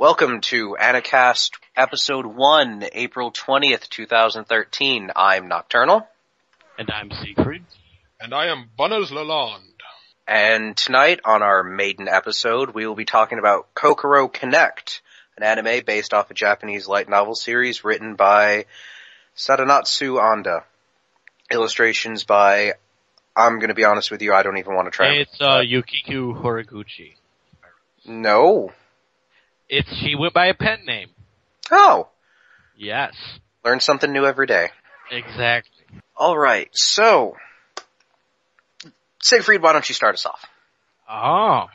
Welcome to Anicast, Episode 1, April 20th, 2013. I'm Nocturnal. And I'm Siegfried. And I am Bunners Lalonde. And tonight, on our maiden episode, we will be talking about Kokoro Connect, an anime based off a Japanese light novel series written by Sadanatsu Anda. Illustrations by, I'm gonna be honest with you, I don't even want to try. It's Yukiku Horiguchi. No. She went by a pen name. Oh. Yes. Learn something new every day. Exactly. Alright, so, Siegfried, why don't you start us off? Oh.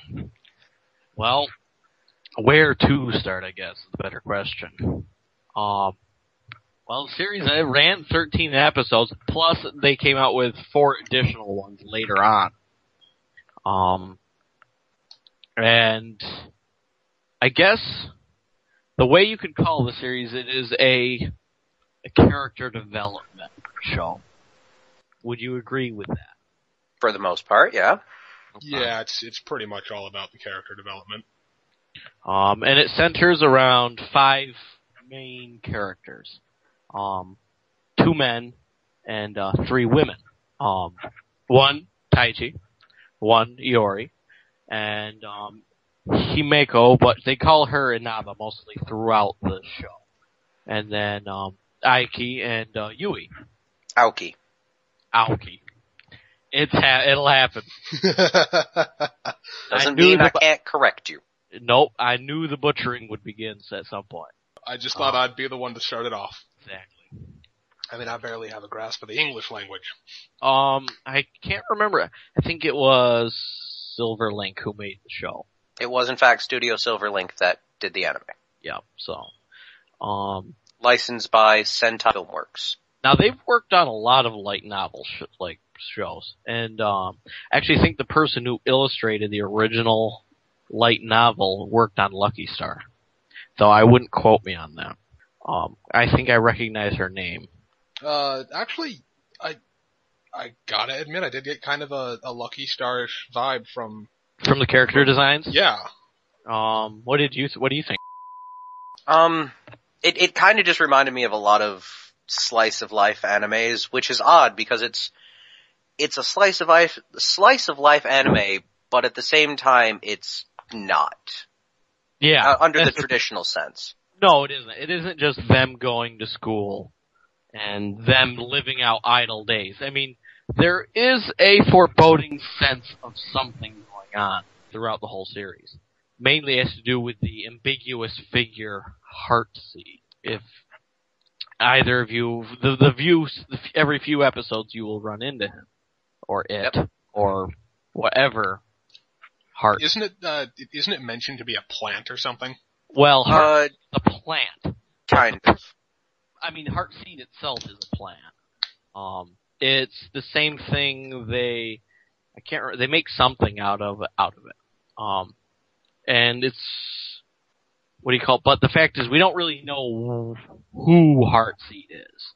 Well, where to start, I guess, is a better question. Well, the series ran 13 episodes, plus they came out with 4 additional ones later on. And I guess the way you could call the series, it is a character development show. Would you agree with that? For the most part, yeah. Yeah, it's pretty much all about the character development. And it centers around 5 main characters. 2 men and 3 women. 1 Taichi, 1 Iori, and Himeko, but they call her Inaba mostly throughout the show. And then Aiki and Yui. Aoki. It'll happen. Doesn't mean I can't correct you. Nope, I knew the butchering would begin at some point. I just thought I'd be the one to start it off. Exactly. I mean, I barely have a grasp of the English language. I can't remember. I think it was Silverlink who made the show. It was, in fact, Studio Silverlink that did the anime. Yeah, so. Licensed by Sentai Filmworks. Now, they've worked on a lot of light novel shows. And I actually think the person who illustrated the original light novel worked on Lucky Star. Though I wouldn't quote me on that. I think I recognize her name. Actually, I gotta admit, I did get kind of a Lucky Star-ish vibe from the character designs? Yeah. What do you think? It kind of just reminded me of a lot of slice of life animes, which is odd because it's a slice of life anime, but at the same time it's not. Yeah. Under the traditional sense. No, it isn't. It isn't just them going to school and them living out idle days. I mean, there is a foreboding sense of something going on throughout the whole series. Mainly has to do with the ambiguous figure Heartseed. If either of you, every few episodes you will run into him, or it, or whatever. Isn't it mentioned to be a plant or something? Well, the plant. Kind of. I mean, Heartseed itself is a plant. It's the same thing they make something out of it. And it's, what do you call it? But the fact is, we don't really know who Heartseed is.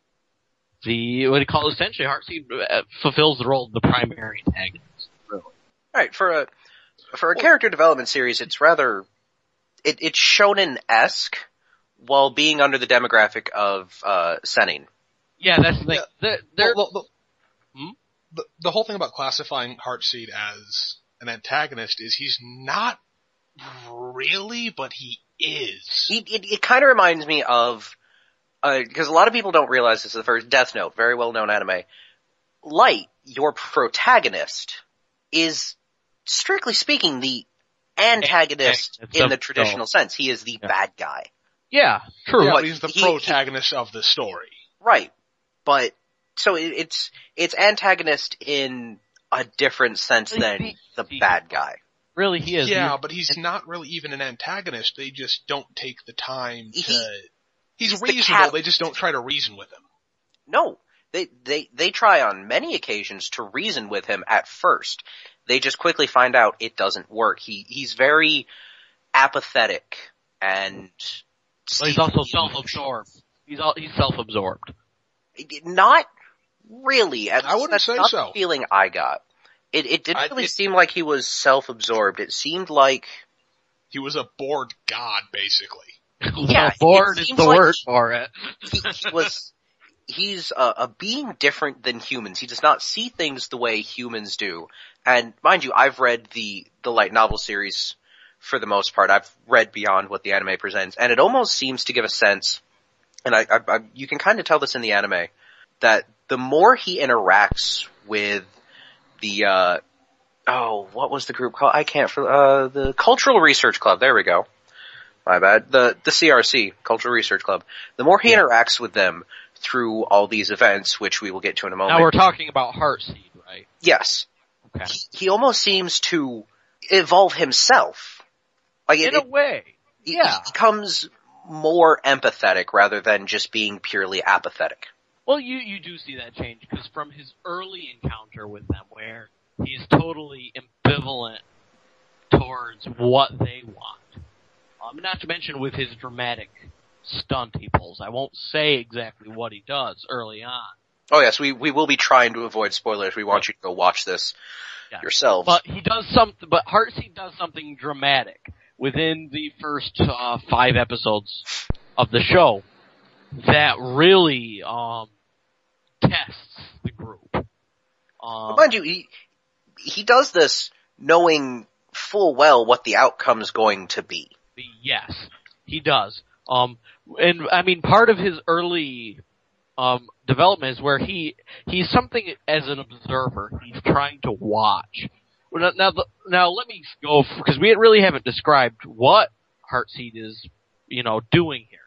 Essentially, Heartseed fulfills the role of the primary antagonist, really. Right, for a character development series, it's rather, it's shonen-esque, while being under the demographic of, seinen. Yeah, that's the thing. The whole thing about classifying Heartseed as an antagonist is he's not really, but he is. It kind of reminds me of, because a lot of people don't realize this is the first Death Note, very well known anime. Light, your protagonist, is, strictly speaking, the antagonist in the traditional sense. He is the bad guy. Yeah, true. Yeah, he's the protagonist of the story. Right. But, so it's antagonist in a different sense than the bad guy. Really, he is. Yeah, but he's not really even an antagonist. They just don't take the time to... He's reasonable, they just don't try to reason with him. No. They try on many occasions to reason with him at first. They just quickly find out it doesn't work. He's very apathetic and... Well, he's also self-absorbed. He's self-absorbed. Not really. I wouldn't say not so. The feeling I got. It didn't really seem like he was self-absorbed. It seemed like He was a bored god, basically. Yeah, bored is the word for it. He's a being different than humans. He does not see things the way humans do. And mind you, I've read the light novel series for the most part. I've read beyond what the anime presents, and it almost seems to give a sense, and you can kind of tell this in the anime, that the more he interacts with the, what was the group called? The Cultural Research Club. There we go. My bad. The CRC, Cultural Research Club. The more he interacts with them through all these events, which we will get to in a moment. Now we're talking about Heartseed, right? Yes. Okay. He almost seems to evolve himself. Like in a way. Yeah. He becomes more empathetic rather than just being purely apathetic. Well, you do see that change, because from his early encounter with them, where he's totally ambivalent towards what they want. Not to mention with his dramatic stunt he pulls. I won't say exactly what he does early on. Oh yes, we will be trying to avoid spoilers. We want you to go watch this yourselves. But he does but Heartseed does something dramatic within the first 5 episodes of the show that really tests the group. Mind you, he does this knowing full well what the outcome's going to be. Yes, he does. And I mean, part of his early development is where he's something as an observer. He's trying to watch. Now let me go, because we really haven't described what Heartseed is, doing here.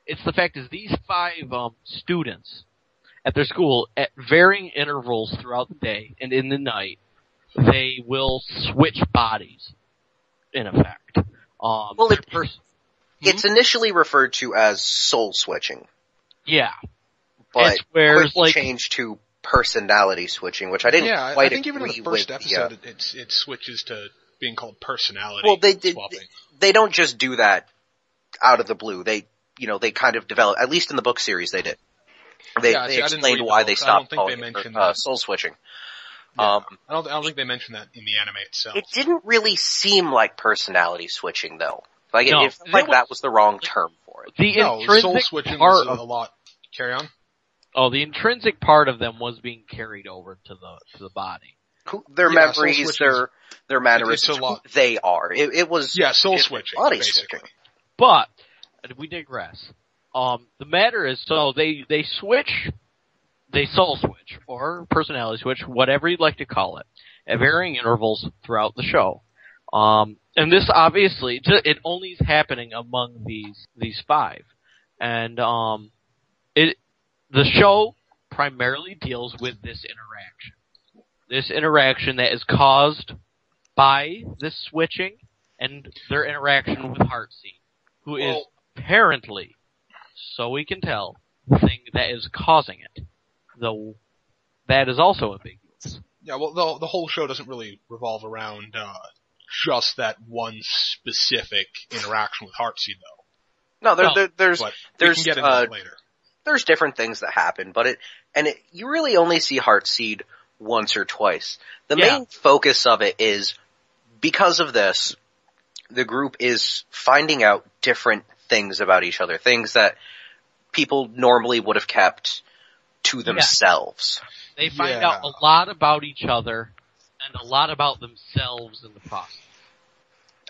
It's the fact is these 5 students at their school, at varying intervals throughout the day and in the night, they will switch bodies, in effect. It's initially referred to as soul switching. Yeah. But quickly changed to personality switching, which I didn't quite I think even in the first episode it switches to being called personality swapping. They don't just do that out of the blue. They kind of develop, at least in the book series they did. They explained why they stopped calling it soul switching. Yeah, I don't think they mentioned that in the anime itself. It didn't really seem like personality switching, though. It felt like that was the wrong term for it. The intrinsic soul switching was a lot. Carry on. Oh, the intrinsic part of them was being carried over to the body. Their memories, their mannerisms, who they are. It was soul switching, body basically. switching. But we digress. The matter is, so they switch. They soul switch, or personality switch, whatever you'd like to call it, at varying intervals throughout the show. And this obviously, it only is happening among these 5. And, the show primarily deals with this interaction. This interaction that is caused by this switching and their interaction with Heartseed, who is apparently, so we can tell, the thing that is causing it. Though that is also ambiguous. Yeah, well, the whole show doesn't really revolve around just that one specific interaction with Heartseed, though. No, there's we can get into that later. There's different things that happen, but you really only see Heartseed once or twice. The main focus of it is, because of this, the group is finding out different things about each other, things that people normally would have kept to themselves. They find out a lot about each other and a lot about themselves in the process.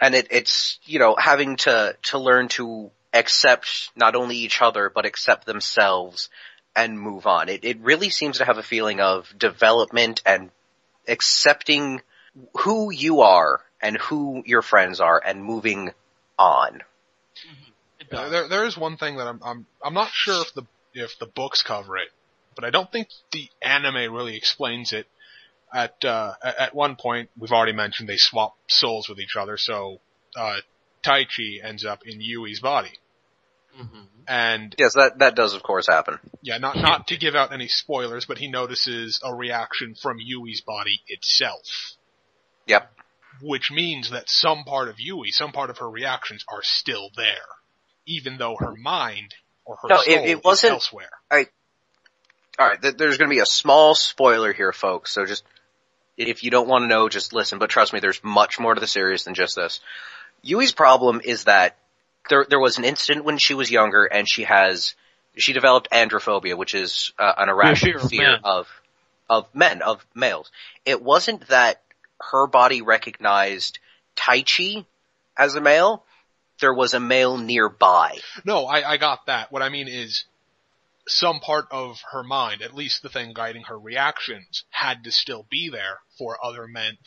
And it's having to learn to accept not only each other, but accept themselves and move on. It really seems to have a feeling of development and accepting who you are and who your friends are and moving on. There is one thing that I'm not sure if the books cover it, but I don't think the anime really explains it. At one point, we've already mentioned they swap souls with each other, so Taichi ends up in Yui's body. Mm-hmm. And yes, that does of course happen. Yeah, not to give out any spoilers, but he notices a reaction from Yui's body itself. Yep. Which means that some part of Yui, some part of her reactions are still there, even though her mind or her soul is elsewhere. Alright, there's gonna be a small spoiler here, folks, so just, if you don't want to know, just listen, but trust me, there's much more to the series than just this. Yui's problem is that there was an incident when she was younger, and she developed androphobia, which is an irrational fear of males. It wasn't that her body recognized Taichi as a male. There was a male nearby. No, I got that. What I mean is, some part of her mind, at least the thing guiding her reactions, had to still be there for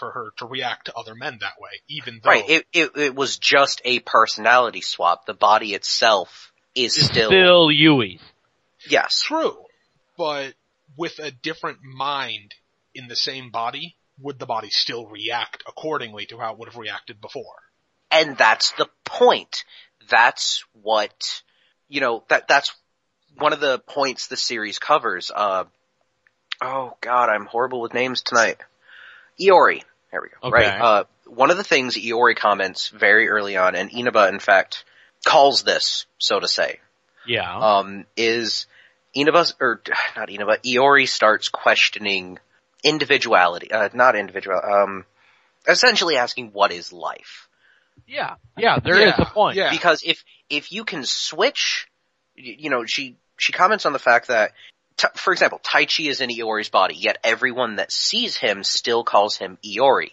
her to react to other men that way, even though... Right, it was just a personality swap. The body itself is still Yui's. Yes. True, but with a different mind in the same body, would the body still react accordingly to how it would have reacted before? And that's the point. That's what, that's one of the points the series covers. Oh god, I'm horrible with names tonight. Iori. There we go. Okay. Right. One of the things Iori comments very early on, and Inaba, in fact, calls this, so to say. Yeah. Is Iori starts questioning individuality, essentially asking what is life. Yeah, there is a point. Yeah. Because if you can switch, she comments on the fact that, for example, Taichi is in Iori's body, yet everyone that sees him still calls him Iori,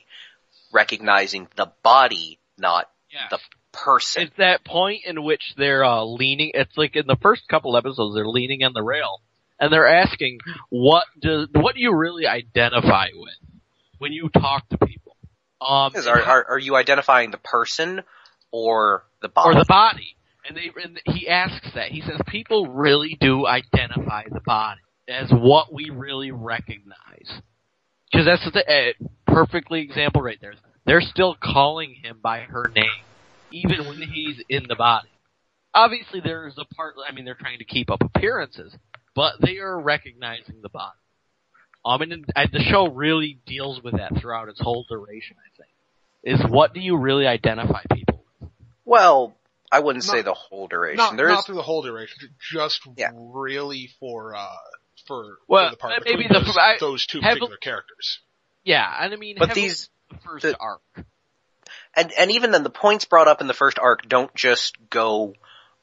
recognizing the body, not the person. It's that point in which they're leaning. It's like in the first couple episodes, they're leaning on the rail, and they're asking, what do you really identify with when you talk to people? Are you identifying the person or the body? Or the body. And he asks that. He says people really do identify the body as what we really recognize. Because that's the perfectly example right there. They're still calling him by her name, even when he's in the body. Obviously there's a part, they're trying to keep up appearances, but they are recognizing the body. And the show really deals with that throughout its whole duration, I think. Is what do you really identify people with? Well, I wouldn't say the whole duration. Not through the whole duration, just really for the part between those two particular characters. Yeah, and but the first arc. And even then, the points brought up in the first arc don't just go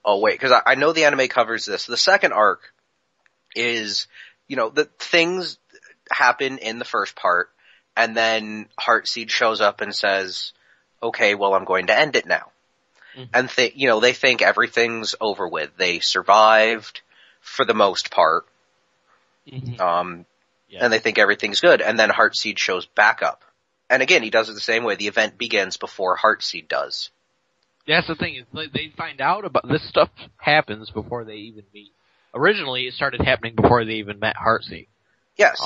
away, because I know the anime covers this. The second arc is, the things happen in the first part, and then Heartseed shows up and says, okay, well, I'm going to end it now. Mm-hmm. And they think everything's over with. They survived for the most part. Mm-hmm. And they think everything's good. And then Heartseed shows back up. And again, he does it the same way. The event begins before Heartseed does. That's the thing, is they find out about this stuff happens before they even meet. Originally, it started happening before they even met Heartseed. Yes.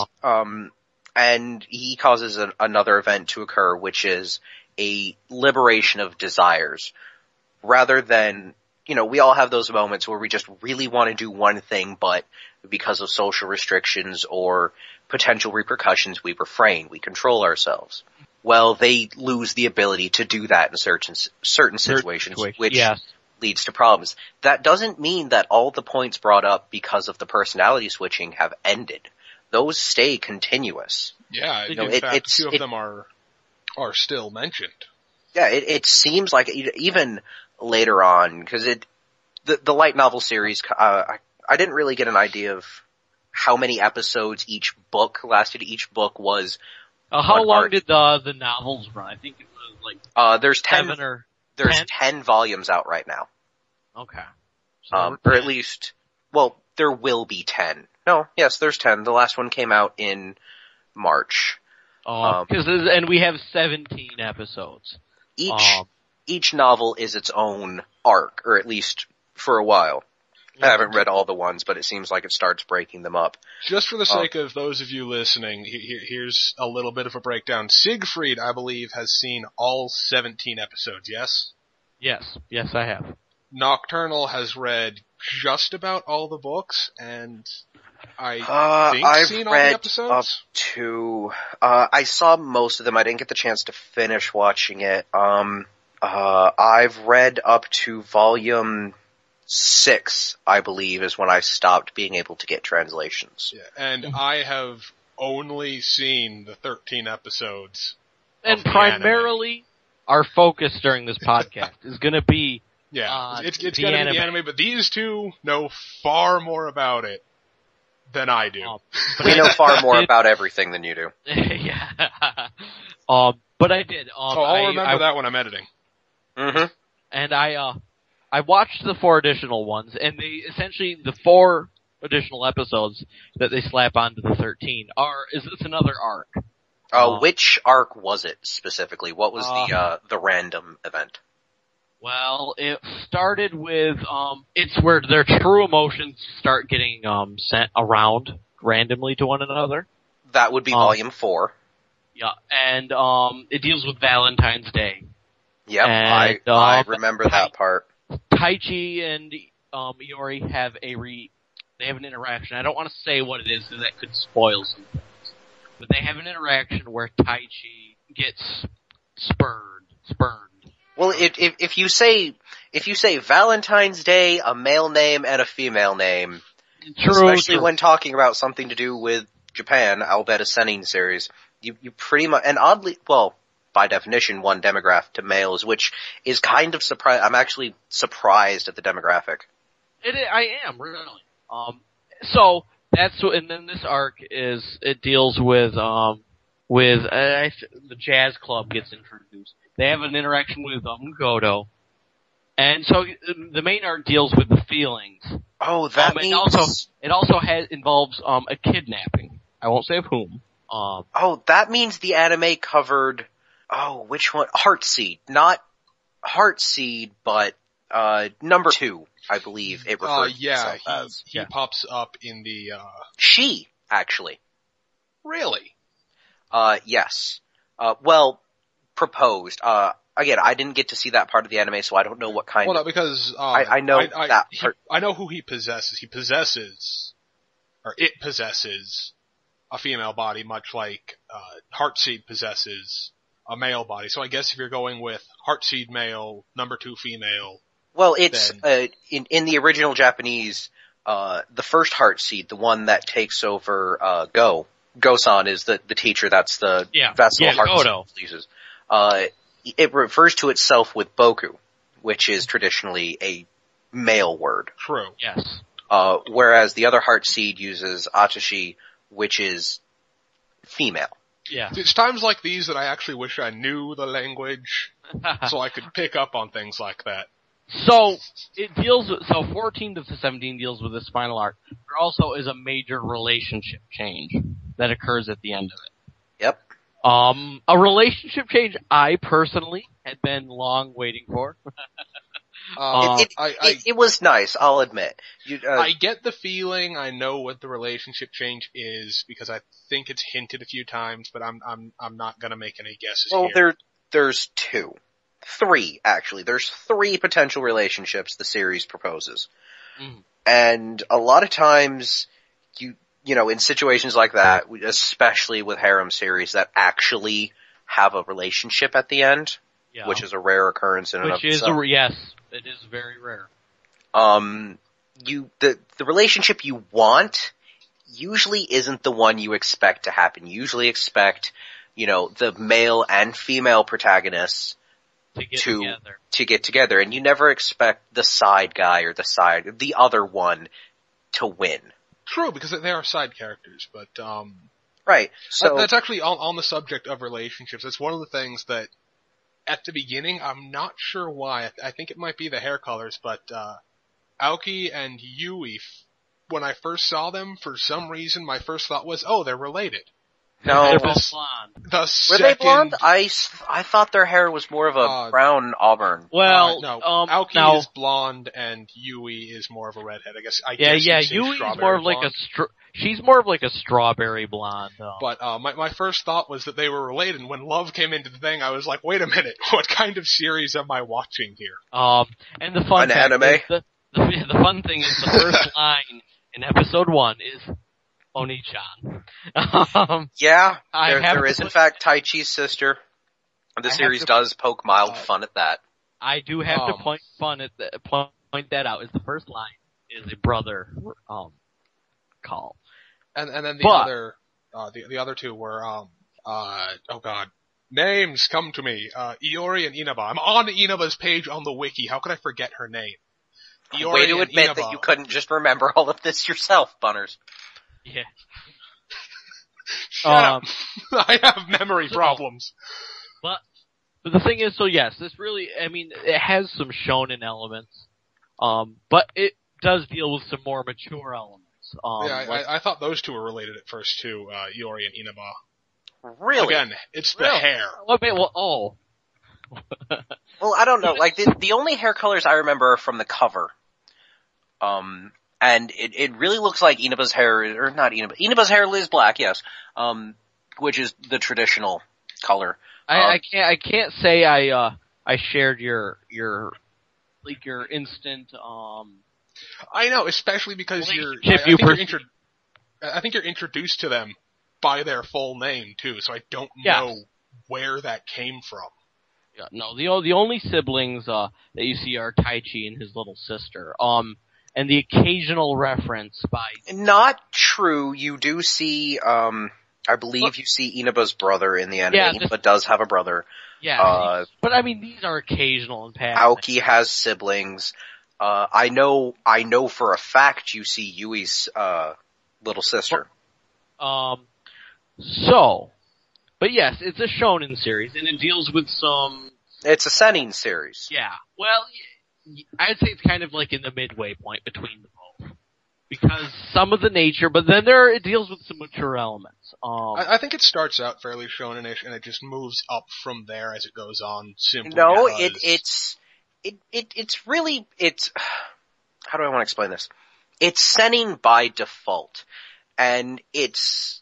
And he causes another event to occur, which is a liberation of desires. Rather than, we all have those moments where we just really want to do one thing, but because of social restrictions or potential repercussions, we refrain, we control ourselves. Well, they lose the ability to do that in certain situations, which leads to problems. That doesn't mean that all the points brought up because of the personality switching have ended. Those stay continuous. Yeah, in fact, two of them are still mentioned. Yeah, it seems like even later on, because the light novel series, I didn't really get an idea of how many episodes each book lasted. Each book was how long did the novels run? I think it was like there's 10 there's 10 volumes out right now. Okay. So or at least, well, there will be 10. No, yes, there's 10. The last one came out in March. And we have 17 episodes. Each novel is its own arc, or at least for a while. I haven't read all the ones, but it seems like it starts breaking them up. Just for the sake of those of you listening, here's a little bit of a breakdown. Siegfried, I believe, has seen all 17 episodes, yes? Yes, I have. Nocturnal has read just about all the books, and I've seen all the episodes. Up to, I saw most of them. I didn't get the chance to finish watching it. I've read up to volume 6, I believe, is when I stopped being able to get translations. Yeah, and I have only seen the 13 episodes. And primarily, our focus during this podcast is going to be it's going to be anime. the anime, but these two know far more about it than I do. We know far more about everything than you do. Yeah. But I did. I'll remember that when I'm editing. Mm-hmm. And I watched the 4 additional ones, and the 4 additional episodes that they slap onto the 13 is this another arc? Which arc was it specifically? What was the random event? Well, it started with, it's where their true emotions start getting, sent around randomly to one another. That would be volume 4. Yeah, and, it deals with Valentine's Day. Yep, and, I remember that part. Taichi and, Iori have they have an interaction. I don't want to say what it is, because that could spoil some things. But they have an interaction where Taichi gets spurned. Well, if you say Valentine's Day, a male name and a female name, especially when talking about something to do with Japan, I'll bet a Sennin series, you pretty much, and oddly, well, by definition, one demographic to males, which is kind of surprised. I'm actually surprised at the demographic. I am, really. So, and then this arc it deals with the jazz club gets introduced. They have an interaction with Godo. And so the main arc deals with the feelings. Oh, that means... It also involves a kidnapping. I won't say of whom. That means the anime covered... which one? Heartseed. Not Heartseed, but number 2, I believe it refers to itself as. He pops up in the... She, actually. Really? Yes. Proposed. Again, I didn't get to see that part of the anime, so I don't know what kind of... Well, no, because... I know that part. I know who he possesses. He possesses... Or it possesses a female body, much like Heartseed possesses a male body. So I guess if you're going with Heartseed male, number 2 female... Well, it's... in the original Japanese, the first Heartseed, the one that takes over Go-san is the teacher, that's the vessel Heartseed uses. It refers to itself with Boku, which is traditionally a male word. True. Yes. Whereas the other Heartseed uses Atashi, which is female. Yeah. It's times like these that I actually wish I knew the language so I could pick up on things like that. So, 14 to 17 deals with this final arc. There also is a major relationship change that occurs at the end of it. Yep. A relationship change I personally had been long waiting for. It was nice, I'll admit. I get the feeling I know what the relationship change is because I think it's hinted a few times, but I'm not gonna make any guesses here. Well, there's 3, actually. There's 3 potential relationships the series proposes. Mm. And a lot of times, you know, in situations like that, especially with harem series that actually have a relationship at the end, which is a rare occurrence in and of itself. Yes, it is very rare. The relationship you want usually isn't the one you expect to happen. You usually expect, the male and female protagonists to get together, and you never expect the side guy or the other one to win. True, because they are side characters, but right. So that's actually on the subject of relationships. It's one of the things that at the beginning, I'm not sure why. I think it might be the hair colors, but Aoki and Yui, when I first saw them, for some reason, my first thought was, oh, they're related. No, they're both blonde. Were they blonde? I thought their hair was more of a brown auburn. Well, no. Aoki is blonde and Yui is more of a redhead. I guess Yui is more of like she's more of like a strawberry blonde. But my first thought was that they were related. And when love came into the thing, I was like, wait a minute, what kind of series am I watching here? And the fun anime. The fun thing is the first line in episode 1 is Oni-chan. There is in fact Taichi's sister. The series does poke mild fun at that. I do have to point that out. Is the first line is a brother call, and then the other two were Names come to me. Iori and Inaba. I'm on Inaba's page on the wiki. How could I forget her name? Iori Way to and admit Inaba. that you couldn't just remember all of this yourself, Bunners. Yeah. Shut up. I have memory problems. But the thing is, so yes, this really, I mean, it has some shonen elements, but it does deal with some more mature elements. I thought those two were related at first too, Iori and Inaba. Really? Again, it's the hair. Well, Well, I don't know. Like, the only hair colors I remember are from the cover. And it really looks like Inaba's hair, or not Inaba. Inaba's hair is black, yes. Which is the traditional color. I can't say I shared your instant, I know, especially because I think you're introduced to them by their full name too, so I don't know where that came from. Yeah, no, the only siblings that you see are Taichi and his little sister. And the occasional reference by... Not true. You do see, I believe you see Inaba's brother in the anime. Yeah, Inaba does have a brother. Yeah, but I mean, these are occasional and passing. Aoki has siblings. I know for a fact you see Yui's, little sister. But yes, it's a shonen series, and it deals with some... It's a seinen series. Yeah, well, I'd say it's kind of like in the midway point between the both. Because some of the nature, but then it deals with some mature elements. I think it starts out fairly shonen-ish, and it just moves up from there as it goes on, simply No, because... it's really, how do I want to explain this? It's seinen by default. And it's,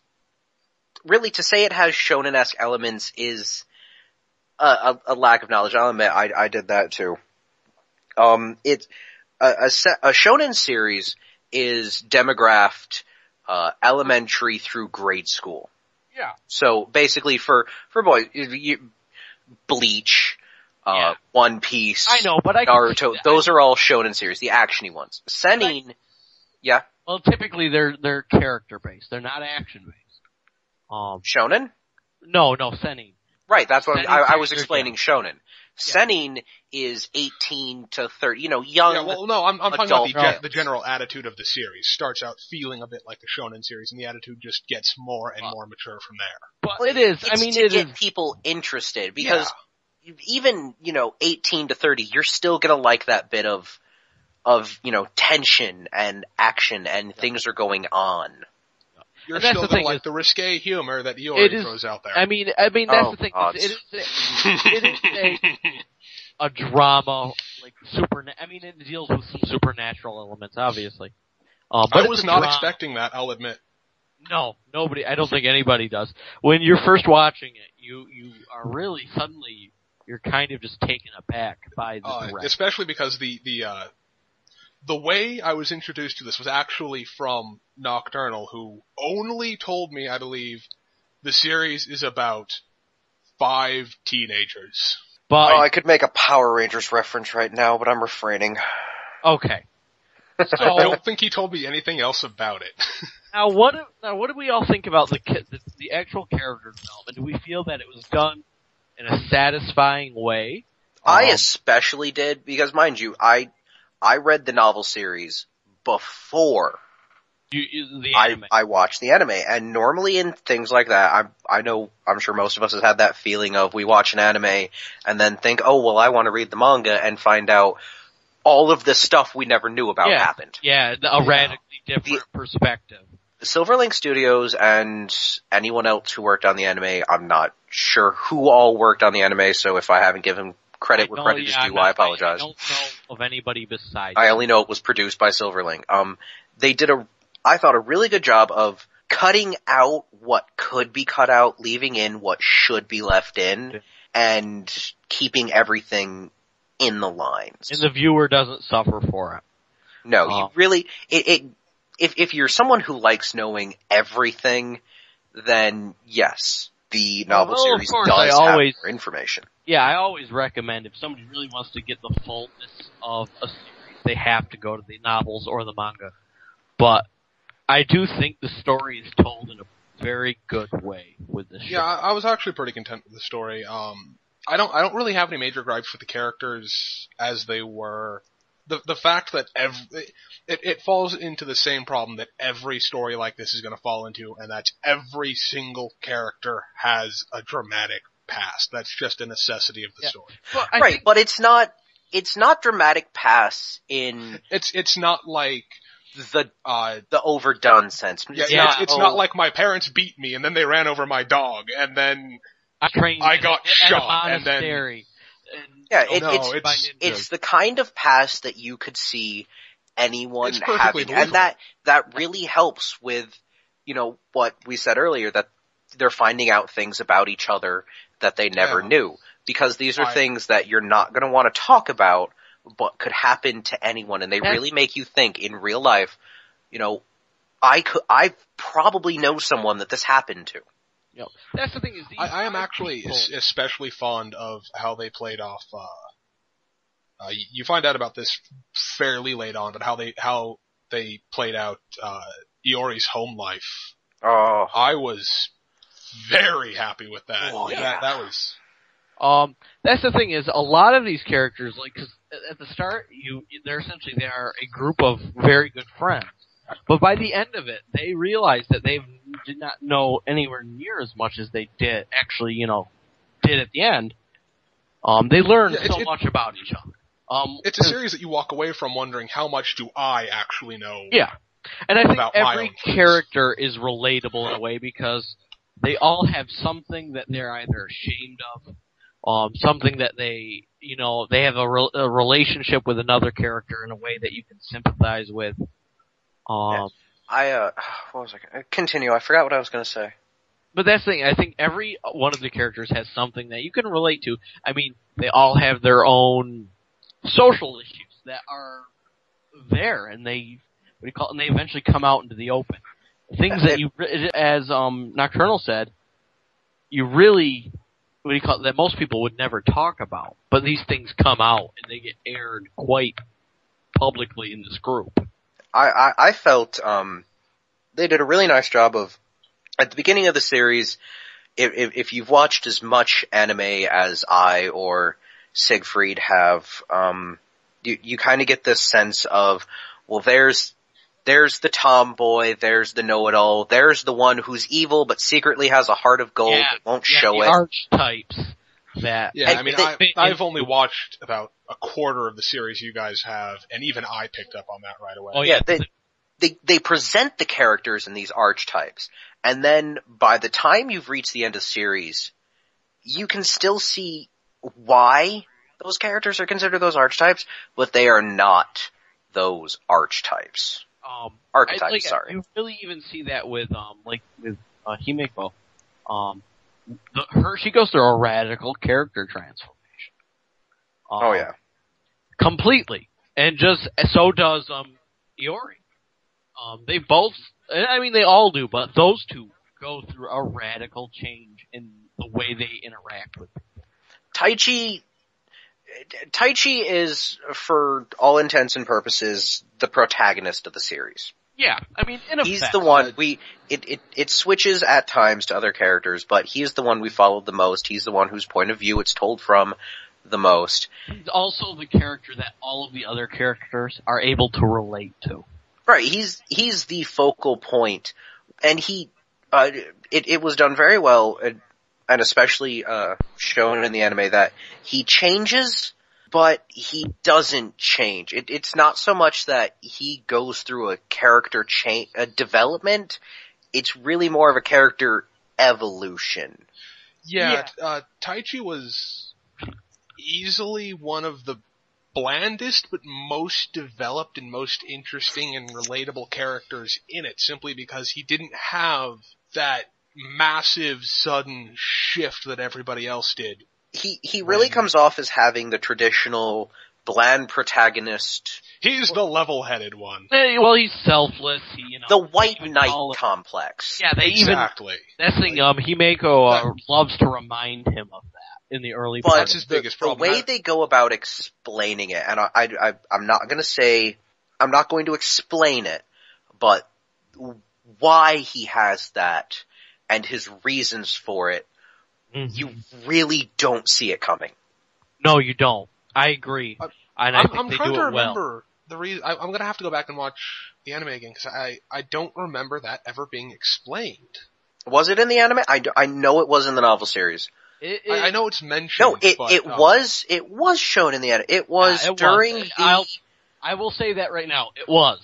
really, to say it has shonen-esque elements is a lack of knowledge. I'll admit, I did that too. It's a shonen series is demographed elementary through grade school. Yeah. So basically, for boys, Bleach, One Piece, I know, but Naruto, those are all shonen series, the actiony ones. Seinen, yeah. Well, typically they're character based. They're not action based. Shonen? No, seinen. Right, that's what Seinen I was explaining. Shonen. Seinen is 18 to 30, young. Yeah, well, no, I'm talking about the general attitude of the series. Starts out feeling a bit like a shonen series, and the attitude just gets more and more mature from there. But it is. It's to get people interested, because even 18 to 30, you're still gonna like that bit of tension and action and things are going on. You're still gonna like the risque humor that Iori throws out there. I mean, that's the thing. It is a drama, like it deals with some supernatural elements, obviously. But I was not expecting that, I'll admit. No, nobody. I don't think anybody does. When you're first watching it, you are really suddenly you're kind of just taken aback by the direction. Especially because the way I was introduced to this was actually from Nocturnal, who only told me, I believe, the series is about 5 teenagers. But I could make a Power Rangers reference right now, but I'm refraining. Okay. So, I don't think he told me anything else about it. Now what do we all think about the actual character development? Do we feel that it was done in a satisfying way? I especially did, because mind you, I read the novel series before I watched the anime, and normally in things like that, I'm sure most of us have had that feeling of we watch an anime and then think, oh well, I want to read the manga and find out all of the stuff we never knew about happened. Yeah, a radically different perspective. Silverlink Studios and anyone else who worked on the anime, I'm not sure who all worked on the anime, so if I haven't given credit where credit is due, I apologize. I don't know of anybody besides. I only know it was produced by Silverlink. They did I thought a really good job of cutting out what could be cut out, leaving in what should be left in, and keeping everything in the lines. And the viewer doesn't suffer for it. No, you really, if you're someone who likes knowing everything, then yes, the novel series does have more information. Yeah, I always recommend if somebody really wants to get the fullness of a series, they have to go to the novels or the manga. But I do think the story is told in a very good way with this show. Yeah, I was actually pretty content with the story. I don't really have any major gripes with the characters as they were. The fact that it falls into the same problem that every story like this is going to fall into, and that's every single character has a dramatic past. That's just a necessity of the story. But but it's not dramatic past in it's not like the overdone sense. It's not like my parents beat me and then they ran over my dog and then I got shot and then it's the kind of past that you could see anyone having, and that really helps with, you know, what we said earlier, that they're finding out things about each other that they never knew, because these are things that you're not going to want to talk about, but could happen to anyone, and they really make you think in real life, you know, I probably know someone that this happened to. Yep. That's the thing is, I am actually especially fond of how they played off. You find out about this fairly late on, but how they played out Iori's home life. Oh, I was very happy with that. Oh, yeah. That was. That's the thing is, a lot of these characters, like, cause at the start, they are a group of very good friends. But by the end of it, they realized that they did not know anywhere near as much as they did at the end. They learned so much about each other. It's a series that you walk away from wondering, how much do I actually know? Yeah. And I think every character is relatable in a way, because they all have something that they're either ashamed of, something that they have a relationship with another character in a way that you can sympathize with. What was I continue? I forgot what I was going to say. But that's the thing. I think every one of the characters has something that you can relate to. I mean, they all have their own social issues that are there, and they eventually come out into the open. Things that as Nocturnal said, that most people would never talk about. But these things come out and they get aired quite publicly in this group. I felt they did a really nice job of, at the beginning of the series, if you've watched as much anime as I or Siegfried have, you kind of get this sense of, well, there's the tomboy, there's the know-it-all, there's the one who's evil but secretly has a heart of gold but won't show it. Archetypes that. Yeah, I mean, I've only watched about a quarter of the series you guys have, and even I picked up on that right away. Oh yeah, they present the characters in these archetypes, and then by the time you've reached the end of the series, you can still see why those characters are considered those archetypes, but they are not those archetypes. Archetypes, sorry. You really even see that with Himeko. She goes through a radical character transformation. Oh yeah. Completely. And so does, Iori. They both, I mean they all do, but those two go through a radical change in the way they interact with people. Taichi is, for all intents and purposes, the protagonist of the series. Yeah, I mean, in effect. He's the one it switches at times to other characters, but he's the one we followed the most. He's the one whose point of view it's told from the most. He's also the character that all of the other characters are able to relate to. Right, he's the focal point, and it was done very well, and especially shown in the anime, that he changes, but he doesn't change. It's not so much that he goes through a character a development. It's really more of a character evolution. Yeah. Taichi was easily one of the blandest but most developed and most interesting and relatable characters in it, simply because he didn't have that massive sudden shift that everybody else did. He really comes off as having the traditional bland protagonist. He's the level-headed one. Well, he's selfless. The white knight complex. Yeah, exactly. That's the thing. Himeko loves to remind him of that in the early. But that's his biggest problem. The way they go about explaining it, and I'm not going to explain it, but why he has that and his reasons for it, Mm-hmm. you really don't see it coming. No, you don't. I agree. I think I'm they trying do to it well. remember the reason. I'm gonna have to go back and watch the anime again because I don't remember that ever being explained. Was it in the anime? I know it was in the novel series. I know it's mentioned. No, it was shown in the anime. It was during the... I will say that right now. It was.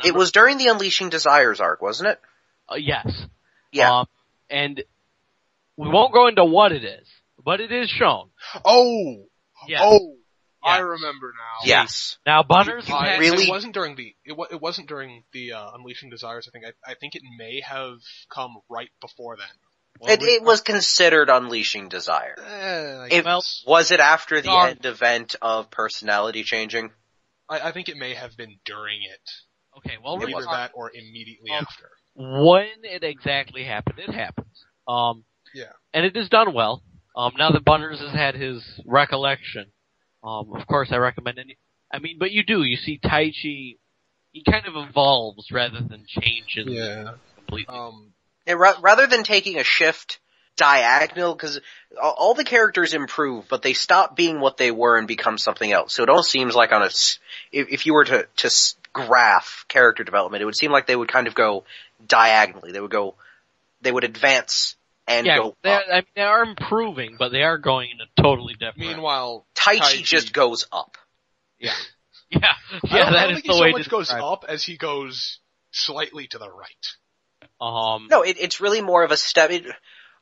It was during the Unleashing Desires arc, wasn't it? Yes. Yeah. And we won't go into what it is, but it is shown. Oh! Yes. Oh! Yes. I remember now. Yes. Now, Butters really... It wasn't during the Unleashing Desires. I think it may have come right before then. Well, it was considered Unleashing Desire. Was it after the end event of personality changing? I think it may have been during it. Okay, well, either that or immediately after. When it exactly happened, it happens. Yeah. And it is done well. Now that Butters has had his recollection, of course I recommend it. I mean, but you see Taichi, he kind of evolves rather than changes completely. Rather than taking a shift diagonal, because all the characters improve, but they stop being what they were and become something else. So it all seems like if you were to graph character development, it would seem like they would kind of go diagonally. They would advance and go up. I mean, they are improving, but they are going in a totally different. Meanwhile, Taichi just goes up. Yeah. Yeah, I that don't is think the he way so much to goes describe up as he goes slightly to the right. No, it's really more of a step.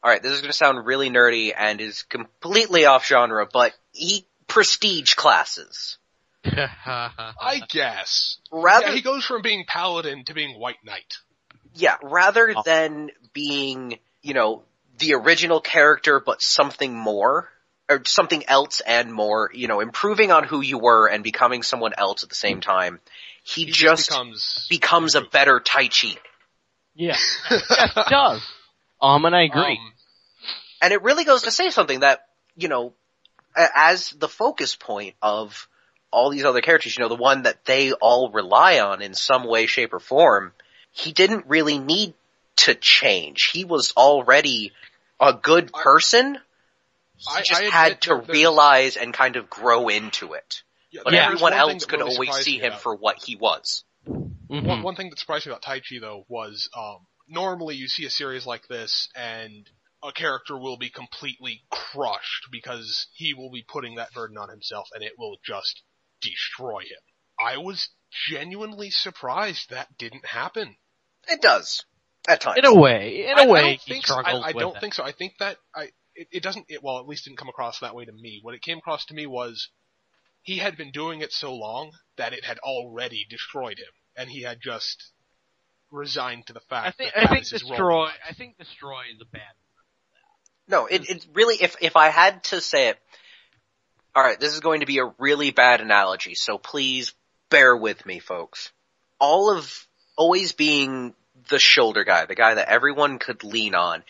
Alright, this is gonna sound really nerdy and is completely off genre, but he prestige classes. I guess. He goes from being paladin to being white knight. Yeah, rather than being, the original character but something more, or something else and more, improving on who you were and becoming someone else at the same time. He just becomes a better Taichi. Yeah. Yes, it does. And I agree. And it really goes to say something that, as the focus point of all these other characters, the one that they all rely on in some way, shape, or form, he didn't really need to change. He was already a good person. He just had to realize and kind of grow into it. But everyone else could always see him for what he was. Mm-hmm. One thing that surprised me about Taichi, though, was normally you see a series like this and a character will be completely crushed because he will be putting that burden on himself and it will just destroy him. I was genuinely surprised that didn't happen. It does. At times. In a way, he struggles I don't with think so. I think that it doesn't, well, at least didn't come across that way to me. What it came across to me was he had been doing it so long that it had already destroyed him, and he had just resigned to the fact I think destroy is a bad word. No, it really, if I had to say it, alright, this is going to be a really bad analogy, so please bear with me, folks. Always being the shoulder guy, the guy that everyone could lean on,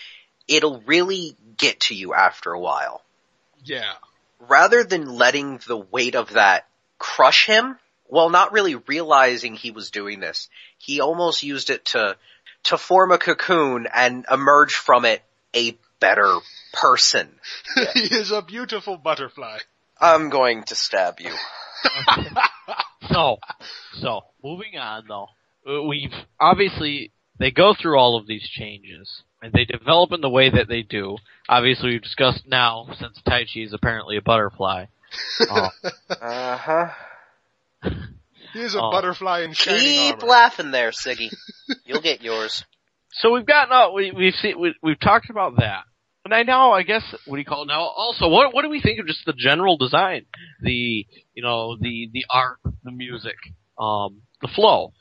it'll really get to you after a while. Yeah. Rather than letting the weight of that crush him, well, not really realizing he was doing this, he almost used it to form a cocoon and emerge from it a better person. He is a beautiful butterfly. I'm going to stab you. So, moving on though. They go through all of these changes, and they develop in the way that they do. Obviously, we've discussed now, since Taichi is apparently a butterfly. Uh-huh. He is a butterfly in shining armor. Keep laughing there, Siggy. You'll get yours. So we've talked about that. And I guess, what do you call it now? Also, what do we think of just the general design? The art, the music, the flow.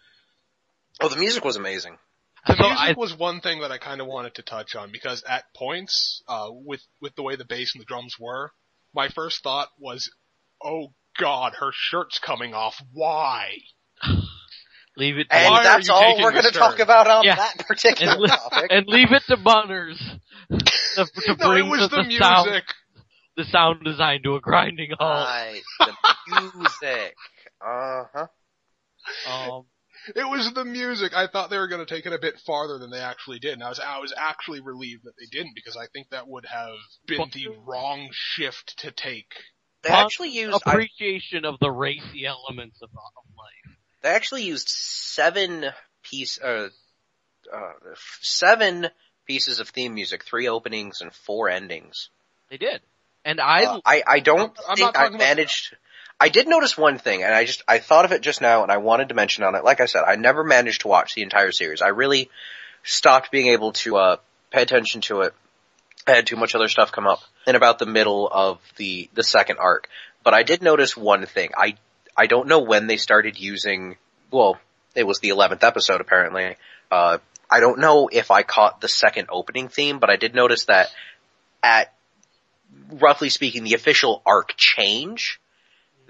Oh, the music was amazing. The music was one thing that I kind of wanted to touch on, because at points, with the way the bass and the drums were, my first thought was, oh god, her shirt's coming off, why? Leave it. And that's all we're going to talk about on that particular topic. And leave it to Bunners to bring it was the music. The sound design to a grinding halt. Right, the music. Uh-huh. It was the music. I thought they were going to take it a bit farther than they actually did, and I was actually relieved that they didn't, because I think that would have been the wrong shift to take. They actually used appreciation of the racy elements of life. They actually used seven pieces of theme music, 3 openings and 4 endings. They did, and I don't think I managed. I did notice one thing, and I thought of it just now, and I wanted to mention on it. Like I said, I never managed to watch the entire series. I really stopped being able to pay attention to it. I had too much other stuff come up in about the middle of the second arc. But I did notice one thing. I don't know when they started using, well, it was the 11th episode apparently. I don't know if I caught the second opening theme, but I did notice that at, roughly speaking, the official arc change,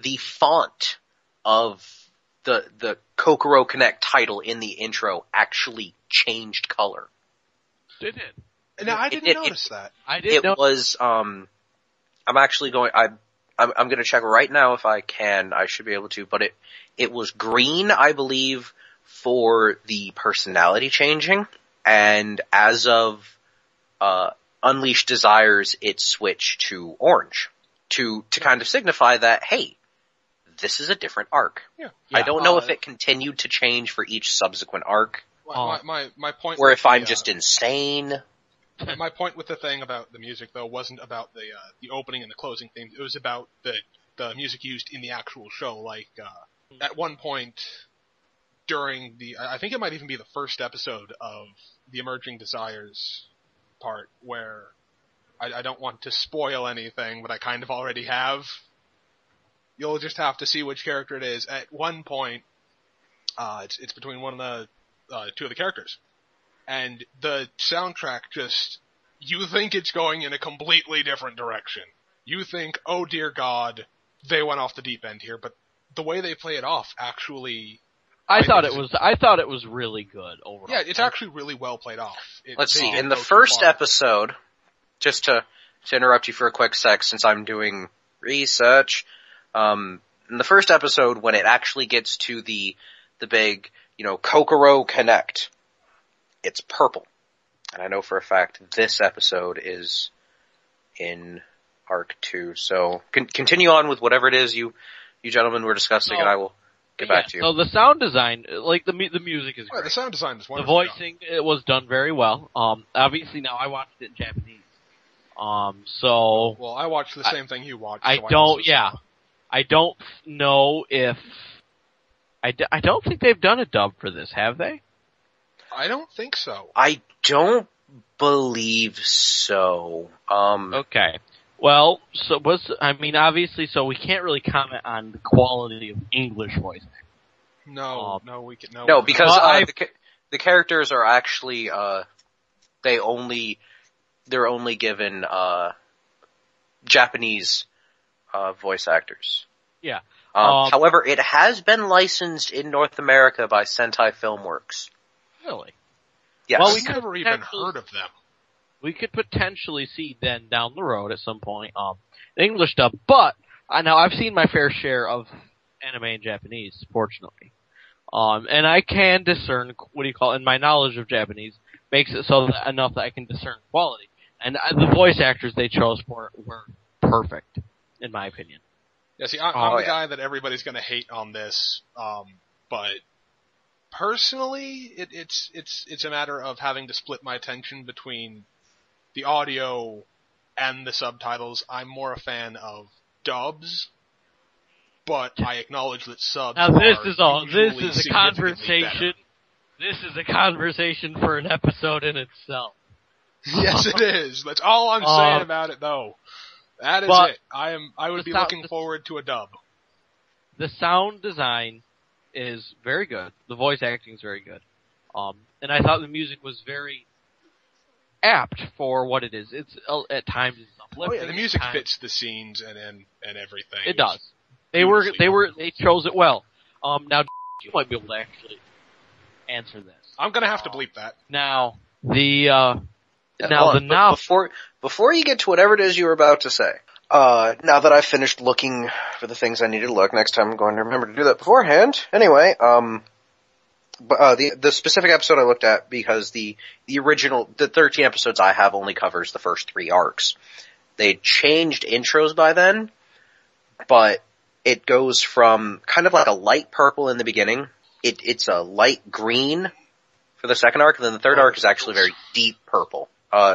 the font of the Kokoro Connect title in the intro actually changed color. They did. No, I didn't notice that. I didn't. It was. I'm actually going. I'm going to check right now if I can. I should be able to. But it was green, I believe, for the personality changing, and as of Unleashed Desires, it switched to orange to kind of signify that, hey, this is a different arc. Yeah. I don't know if it continued to change for each subsequent arc. My point. Or if I'm just insane. My point with the thing about the music, though, wasn't about the opening and the closing themes. It was about the music used in the actual show. Like, at one point during I think it might even be the first episode of the Emerging Desires part, where I don't want to spoil anything, but I kind of already have. You'll just have to see which character it is. At one point, it's between one of the 2 of the characters. And the soundtrack you think it's going in a completely different direction. You think, oh dear God, they went off the deep end here, but the way they play it off actually... I thought it was really good overall. Yeah, it's actually really well played off. Let's see, in the first episode, just to interrupt you for a quick sec since I'm doing research, in the first episode when it actually gets to the big, Kokoro Connect, it's purple. And I know for a fact this episode is in Arc 2. So continue on with whatever it is you gentlemen were discussing, and I will get back to you. So the sound design, like the music is great. The sound design is wonderful. The voicing, it was done very well. Obviously now I watched it in Japanese. Well, I watched the same thing you watched. I don't know if... I don't think they've done a dub for this, have they? I don't think so. I don't believe so. Okay. Well, obviously, so we can't really comment on the quality of English voice acting. No, because the characters are actually they're only given Japanese voice actors. Yeah. However, it has been licensed in North America by Sentai Filmworks. Really? Yes. Well, we've never even heard of them. We could potentially see then down the road at some point English dub, but now I've seen my fair share of anime in Japanese, fortunately. And I can discern, and my knowledge of Japanese makes it so that enough that I can discern quality. And the voice actors they chose for it were perfect, in my opinion. Yeah, see, I'm the guy that everybody's gonna hate on this, but personally, it's a matter of having to split my attention between the audio and the subtitles. I'm more a fan of dubs, but I acknowledge that subs now this is a conversation. This is a conversation for an episode in itself. Yes, it is. That's all I'm saying about it, though. That is it. I would be looking forward to a dub. The sound design is very good. The voice acting is very good. And I thought the music was very apt for what it is. It's at times it's uplifting. Oh yeah, the music fits the scenes and everything. It does. They chose it well. Now you might be able to actually answer this. I'm gonna have to bleep that. Now before you get to whatever it is you were about to say, now that I've finished looking for the things I needed to look, next time I'm going to remember to do that beforehand. Anyway, the specific episode I looked at, because the 13 episodes I have only covers the first 3 arcs. They changed intros by then, but it goes from kind of like a light purple in the beginning. It's a light green for the second arc, and then the third arc is actually very deep purple.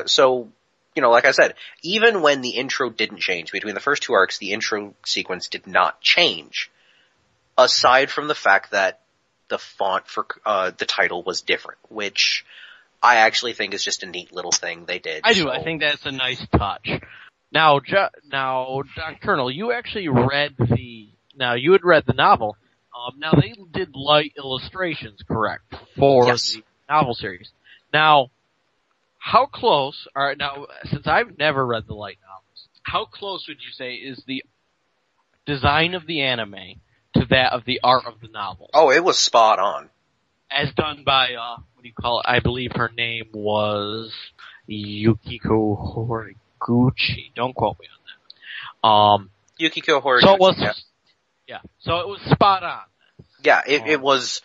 So, like I said, even when the intro didn't change, between the first 2 arcs, the intro sequence did not change, aside from the fact that the font for the title was different, which I actually think is just a neat little thing they did. I do. I think that's a nice touch. Now, Colonel, you actually read you had read the novel. Now they did light illustrations, correct, for the novel series. Now, how close since I've never read the light novels, how close would you say is the design of the anime to that of the art of the novel? Oh, it was spot on. As done by, I believe her name was Yukiko Horiguchi. Don't quote me on that. Yukiko Horiguchi. So it was, so it was spot on. Yeah, it was,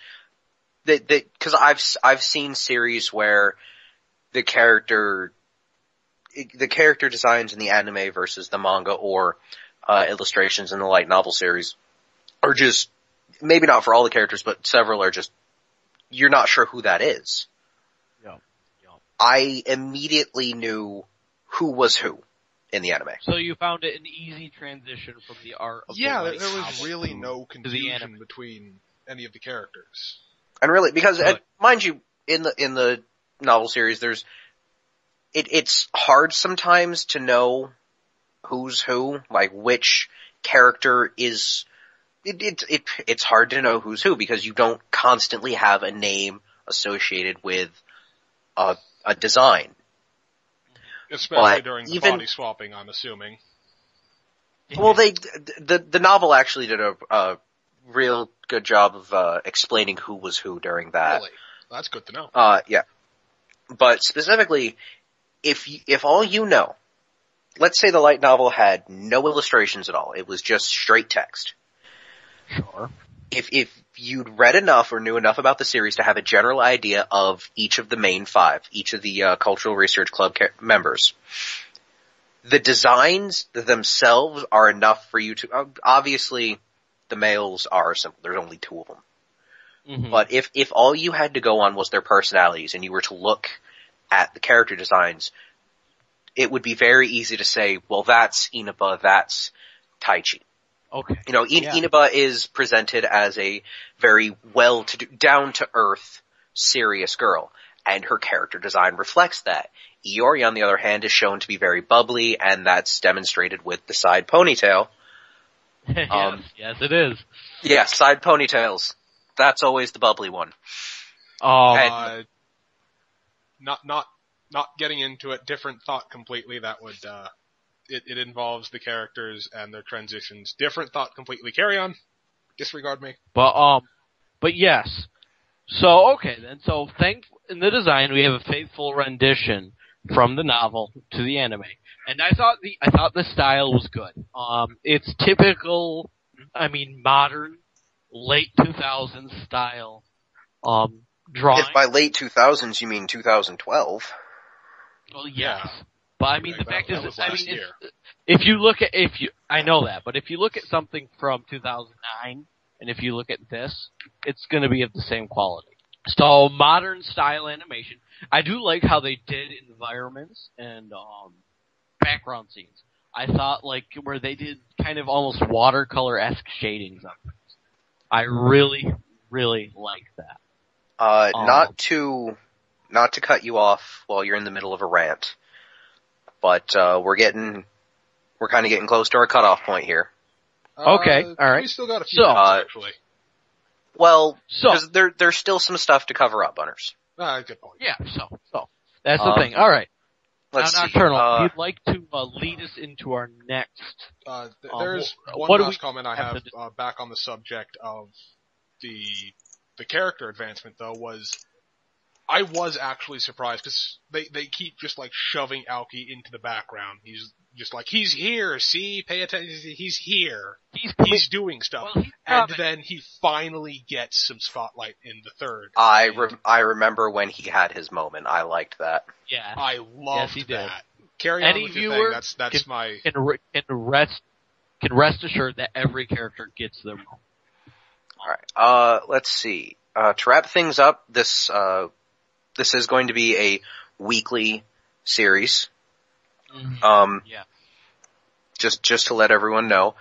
cause I've seen series where the character designs in the anime versus the manga or, illustrations in the light novel series are just, maybe not for all the characters, but several are just, you're not sure who that is. Yeah. I immediately knew who was who in the anime. So you found it an easy transition from the art of the light there was novel really no confusion between any of the characters. And really, because, mind you, in the novel series, it's hard sometimes to know who's who, like which character is, it's hard to know who's who because you don't constantly have a name associated with a design. Especially during the body swapping, I'm assuming. Well, the novel actually did a real good job of explaining who was who during that. Really? That's good to know. Yeah. But specifically, if all you know, let's say the light novel had no illustrations at all, it was just straight text. Sure. If you'd read enough or knew enough about the series to have a general idea of each of the main 5, each of the Cultural Research Club members, the designs themselves are enough for you to, obviously the males are simple, there's only 2 of them. Mm-hmm. But if all you had to go on was their personalities and you were to look at the character designs, it would be very easy to say, well, that's Inaba, that's Taichi. Okay. Inaba is presented as a very well-to-do, down-to-earth, serious girl, and her character design reflects that. Iori, on the other hand, is shown to be very bubbly, and that's demonstrated with the side ponytail. Yes, it is. Yeah, side ponytails. That's always the bubbly one. Not getting into it, different thought completely, that would, it involves the characters and their transitions. Different thought completely. Carry on. Disregard me. But yes. So, okay then. So, in the design, we have a faithful rendition from the novel to the anime. And I thought the style was good. It's typical, modern, late 2000s style, drawing. If by late 2000s you mean 2012. Well, yes. But the fact is, if you look at, I know that, but if you look at something from 2009, and if you look at this, it's gonna be of the same quality. So, modern style animation. I do like how they did environments and, background scenes. I thought, where they did kind of almost watercolor-esque shadings of things. I really, really liked that. Not to cut you off while you're in the middle of a rant, but we're kind of getting close to our cutoff point here. Okay, all right. We still got a few minutes, actually. Well, because there's still some stuff to cover up, Bunners. Good point. Yeah, so that's the thing. All right. Let's see. Colonel, you'd like to lead us into our next. There's one last comment I have back on the subject of the character advancement, though, I was actually surprised because they keep just shoving Aoki into the background. He's just like, he's here, see, pay attention, he's here, he's doing stuff, and then he finally gets some spotlight in the third. I remember when he had his moment. I liked that. Yeah, I loved that. Did. Carry Any on with viewer your thing. That's my can rest assured that every character gets their moment. All right. Let's see. To wrap things up, this is going to be a weekly series. Yeah. Just to let everyone know.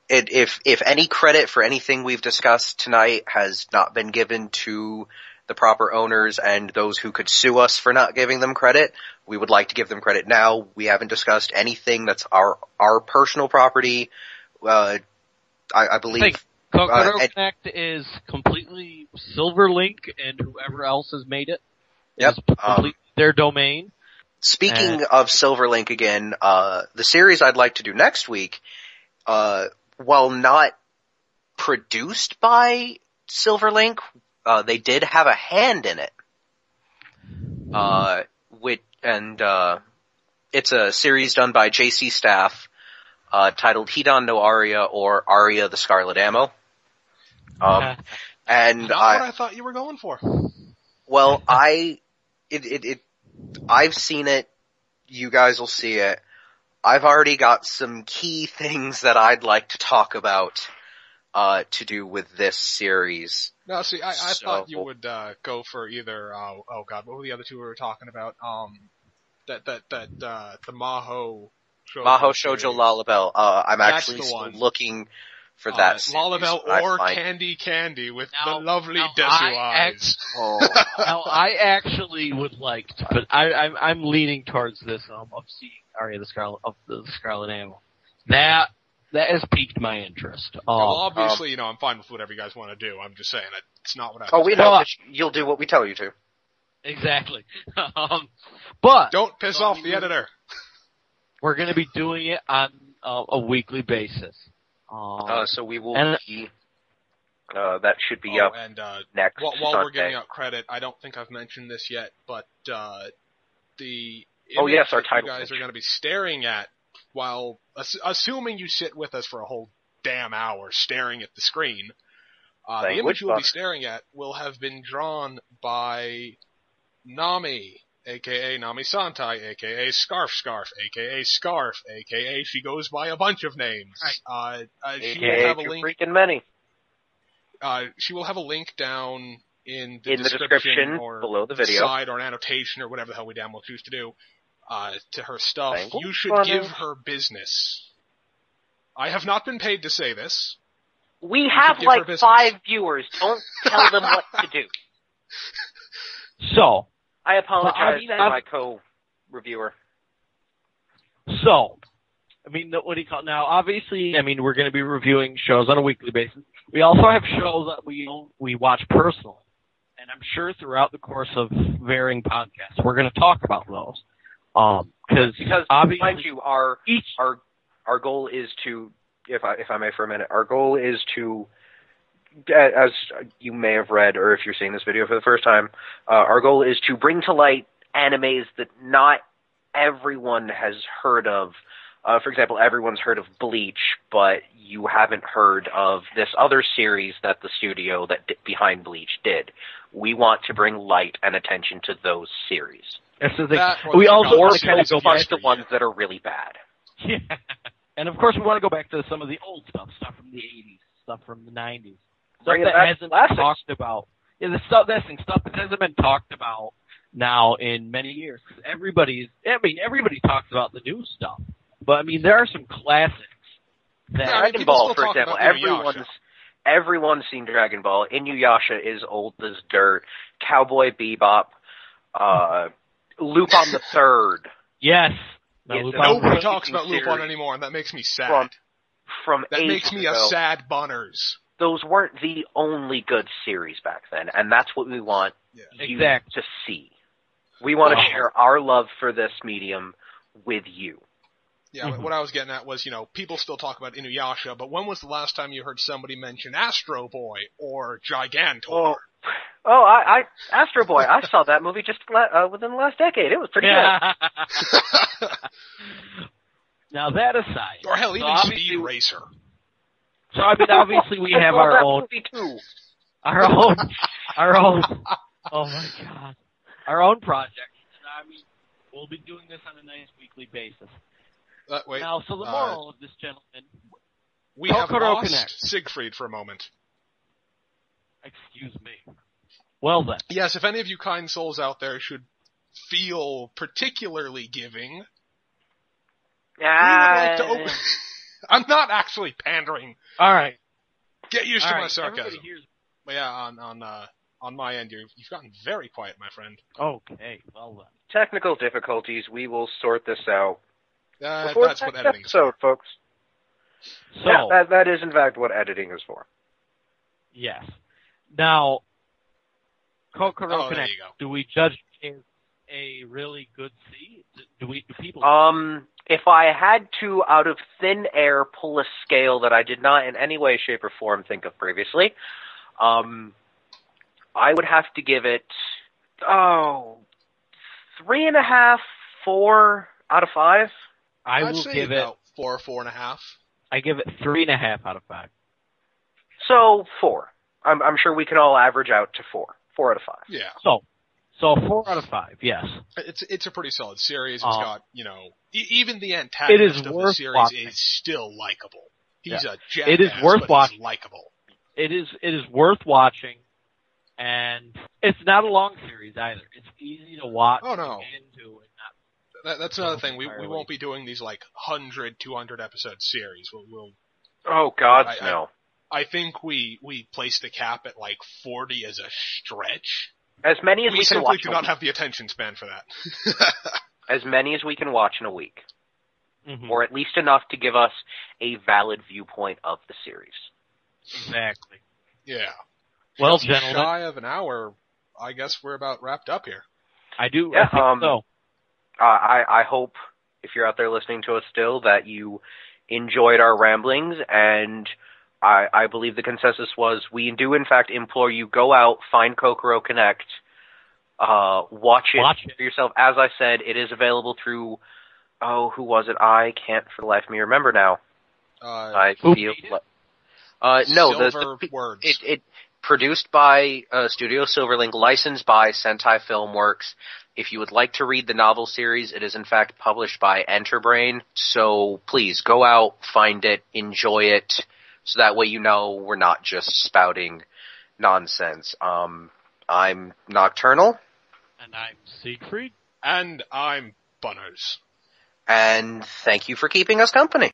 If any credit for anything we've discussed tonight has not been given to the proper owners and those who could sue us for not giving them credit, we would like to give them credit now. We haven't discussed anything that's our personal property. I believe Kokoro Connect is completely Silverlink, and whoever else has made it is completely their domain. Speaking of Silverlink again, the series I'd like to do next week, while not produced by Silverlink, they did have a hand in it. It's a series done by JC Staff, titled Hidan no Aria, or Aria the Scarlet Ammo. And not what I thought you were going for. Well, I've seen it. You guys will see it. I've already got some key things that I'd like to talk about, to do with this series. No, see, I thought you would, go for either, oh god, what were the other two we were talking about? The Maho Shoujo Lalabelle. I'm actually still looking for that series. Lalabelle or Candy with the lovely Desu eyes. Now, I actually would like to, but I'm leaning towards this, of seeing Aria the Scarlet Ammo. That has piqued my interest. Well, obviously, I'm fine with whatever you guys want to do. I'm just saying, it's not what I we know that you'll do what we tell you to. Exactly. But don't piss off the editor. We're going to be doing it on a weekly basis. So we will be, that should be up next while Sunday. We're giving out credit, I don't think I've mentioned this yet, but the image our that title you guys are going to be staring at while, assuming you sit with us for a whole damn hour staring at the screen, the image you'll be staring at will have been drawn by Nami, aka Nami Santai, aka Scarf, aka Scarf, aka she goes by a bunch of names. She will have a link. Freaking many. She will have a link down in the description or below the video, side or an annotation or whatever the hell we damn well choose to do, to her stuff. You should give her business. I have not been paid to say this. We have like 5 viewers. Don't tell them what to do. So, I apologize to my co-reviewer. So, what do you call it now? Obviously, we're going to be reviewing shows on a weekly basis. We also have shows that we watch personally. And I'm sure throughout the course of varying podcasts, we're going to talk about those. Because obviously, mind you, our goal is to, if I may for a minute, our goal is to, as you may have read, or if you're seeing this video for the first time, our goal is to bring to light animes that not everyone has heard of. For example, everyone's heard of Bleach, but you haven't heard of this other series that the studio behind Bleach did. We want to bring light and attention to those series. We also want to go back to the ones that are really bad. Yeah. And of course we want to go back to some of the old stuff from the 80s, stuff from the 90s. Stuff that hasn't been talked about. Yeah, stuff that hasn't been talked about now in many years. Everybody talks about the new stuff. But there are some classics. Dragon Ball, for example, everyone's seen Dragon Ball. Inuyasha is old as dirt. Cowboy Bebop, Lupin the Third. Yes. Nobody talks about Lupin anymore, and that makes me sad. That makes me a sad bunners. Those weren't the only good series back then, and that's what we want you to see. We want to share our love for this medium with you. Yeah, what I was getting at was, people still talk about Inuyasha, but when was the last time you heard somebody mention Astro Boy or Gigantor? Astro Boy, I saw that movie just within the last decade. It was pretty good. Now that aside, Or hell, even Speed Racer. So I mean, obviously we have our own, oh my god, our own projects. And I mean, we'll be doing this on a nice weekly basis. Wait. Now, so the moral of this, gentleman, we have Kokoro lost Connect. Siegfried for a moment. Excuse me. Well then. Yes, if any of you kind souls out there should feel particularly giving, we would like to open... I'm not actually pandering. All right. Get used to my sarcasm. Everybody hears... But yeah, on my end, you've gotten very quiet, my friend. Okay, well then. Technical difficulties. We will sort this out. That's what editing is for, folks. So yeah, that is in fact what editing is for. Yes. Now, Kokoro Connect. Do we judge it as a really good C? Do people? If I had to, out of thin air, pull a scale that I did not in any way, shape, or form think of previously, I would have to give it 3.5, 4 out of 5. I'd say give it 4, 4.5. I give it 3.5 out of 5. So 4. I'm sure we can all average out to 4. 4 out of 5. Yeah. So 4 out of 5, yes. It's a pretty solid series. It's got, even the antagonist of the series watching. Is still likable. He's a jackass, it is worth watching. He's likable. It is worth watching, and it's not a long series either. It's easy to watch. Oh no. Into and that's another thing. We won't be doing these 100, 200 episode series. We'll oh God, no. I think we placed the cap at 40 as a stretch. As many as we can watch. We simply do not have the attention span for that. As many as we can watch in a week. Mm-hmm. Or at least enough to give us a valid viewpoint of the series. Exactly. Yeah. Well, gentlemen. Shy of an hour, I guess we're about wrapped up here. I think so. I hope, if you're out there listening to us still, that you enjoyed our ramblings, and I believe the consensus was we do in fact implore you, go out, find Kokoro Connect, watch it for yourself. As I said, it is available through, who was it? I can't for the life of me remember now. I feel Words. It produced by Studio Silverlink, licensed by Sentai Filmworks. If you would like to read the novel series, it is in fact published by Enterbrain. So please go out, find it, enjoy it, so that way we're not just spouting nonsense. I'm Nocturnal. And I'm Siegfried. And I'm Bunners. And thank you for keeping us company.